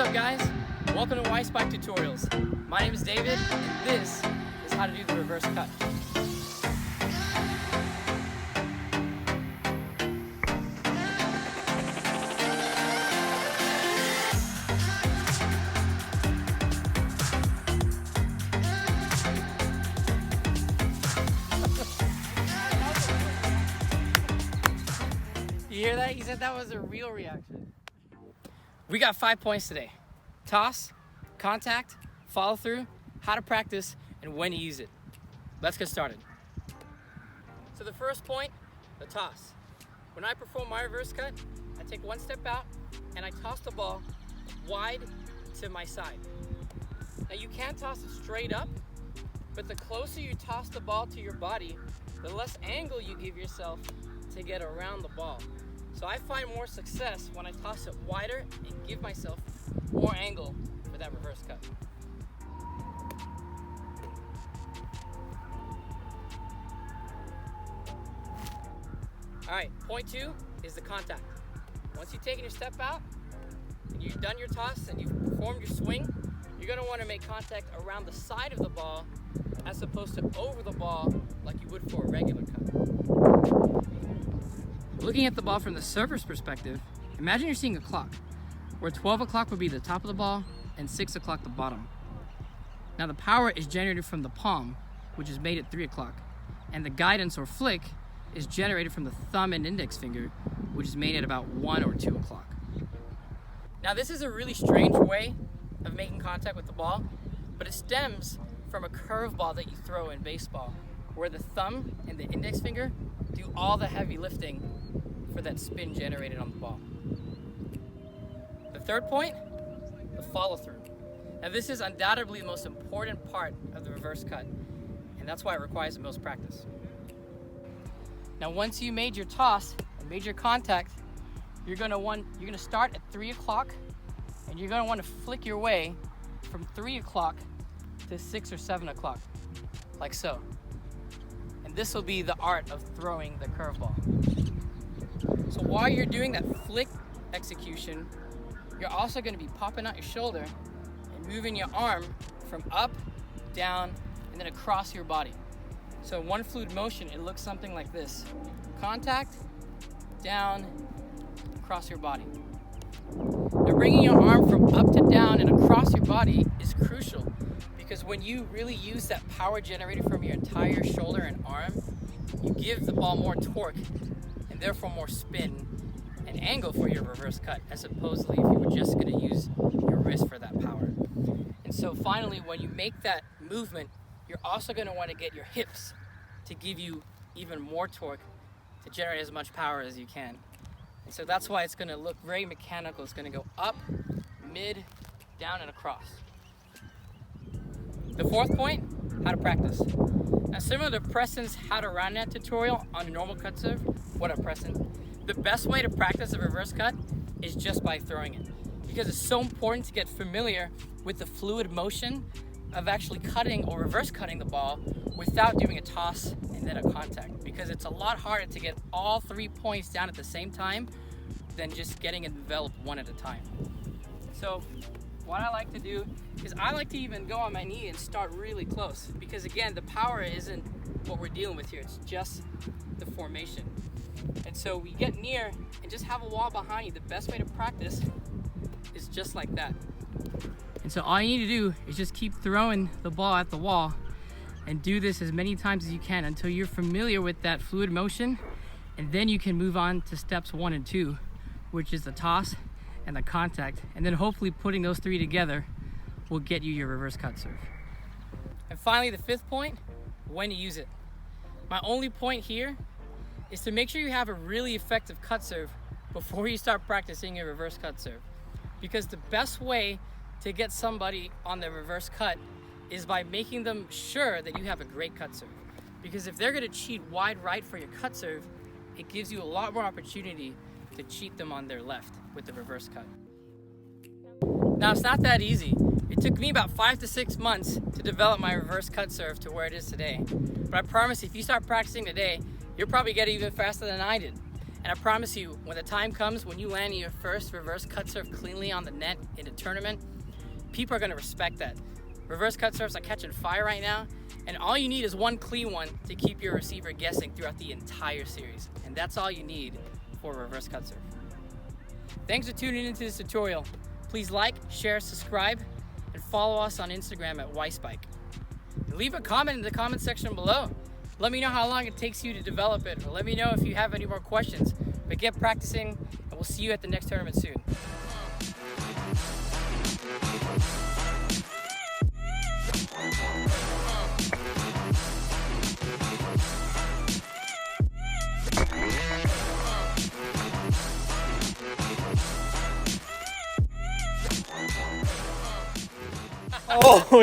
up, guys? Welcome to WySpike Tutorials. My name is David, and this is how to do the reverse cut. You hear that? He said that was a real reaction. We got 5 points today. Toss, contact, follow through, how to practice, and when to use it. Let's get started. So the first point, the toss. When I perform my reverse cut, I take one step out and I toss the ball wide to my side. Now you can toss it straight up, but the closer you toss the ball to your body, the less angle you give yourself to get around the ball. So I find more success when I toss it wider and give myself more angle for that reverse cut. All right, point two is the contact. Once you've taken your step out and you've done your toss and you've performed your swing, you're gonna wanna make contact around the side of the ball as opposed to over the ball like you would for a regular cut. Looking at the ball from the server's perspective, imagine you're seeing a clock, where 12 o'clock would be the top of the ball and 6 o'clock the bottom. Now the power is generated from the palm, which is made at 3 o'clock, and the guidance or flick is generated from the thumb and index finger, which is made at about 1 or 2 o'clock. Now this is a really strange way of making contact with the ball, but it stems from a curveball that you throw in baseball, where the thumb and the index finger do all the heavy lifting for that spin generated on the ball. The third point, the follow through. Now this is undoubtedly the most important part of the reverse cut, and that's why it requires the most practice. Now once you made your toss and made your contact, you're gonna start at 3 o'clock, and you're gonna wanna flick your way from 3 o'clock to 6 or 7 o'clock, like so. And this will be the art of throwing the curveball. So while you're doing that flick execution, you're also going to be popping out your shoulder and moving your arm from up, down, and then across your body. So in one fluid motion, it looks something like this. Contact, down, across your body. Now bringing your arm from up to down and across your body is crucial, because when you really use that power generated from your entire shoulder and arm, you give the ball more torque and therefore more spin and angle for your reverse cut, as opposed to if you were just going to use your wrist for that power. And so finally, when you make that movement, you're also going to want to get your hips to give you even more torque to generate as much power as you can. And so that's why it's going to look very mechanical. It's going to go up, mid, down, and across. The fourth point, how to practice. Now similar to Preston's how to round net tutorial on a normal cut serve, what up Preston? The best way to practice a reverse cut is just by throwing it, because it's so important to get familiar with the fluid motion of actually cutting or reverse cutting the ball without doing a toss and then a contact, because it's a lot harder to get all 3 points down at the same time than just getting it developed one at a time. So what I like to do is I like to even go on my knee and start really close, because again, the power isn't what we're dealing with here, it's just the formation. And so we get near and just have a wall behind you. The best way to practice is just like that. And so all you need to do is just keep throwing the ball at the wall and do this as many times as you can until you're familiar with that fluid motion, and then you can move on to steps 1 and 2, which is the toss and the contact, and then hopefully putting those 3 together will get you your reverse cut serve. And finally, the fifth point, when to use it. My only point here is to make sure you have a really effective cut serve before you start practicing your reverse cut serve, because the best way to get somebody on the reverse cut is by making them sure that you have a great cut serve. Because if they're going to cheat wide right for your cut serve, it gives you a lot more opportunity to cheat them on their left with the reverse cut. Now it's not that easy. It took me about 5 to 6 months to develop my reverse cut serve to where it is today. But I promise if you start practicing today, you'll probably get it even faster than I did. And I promise you, when the time comes when you land your first reverse cut surf cleanly on the net in a tournament, people are going to respect that. Reverse cut surfs are catching fire right now, and all you need is one clean one to keep your receiver guessing throughout the entire series. And that's all you need for a reverse cut surf. Thanks for tuning into this tutorial. Please like, share, subscribe, and follow us on Instagram at WySpike. And leave a comment in the comment section below. Let me know how long it takes you to develop it, or let me know if you have any more questions. But get practicing, and we'll see you at the next tournament soon. Oh,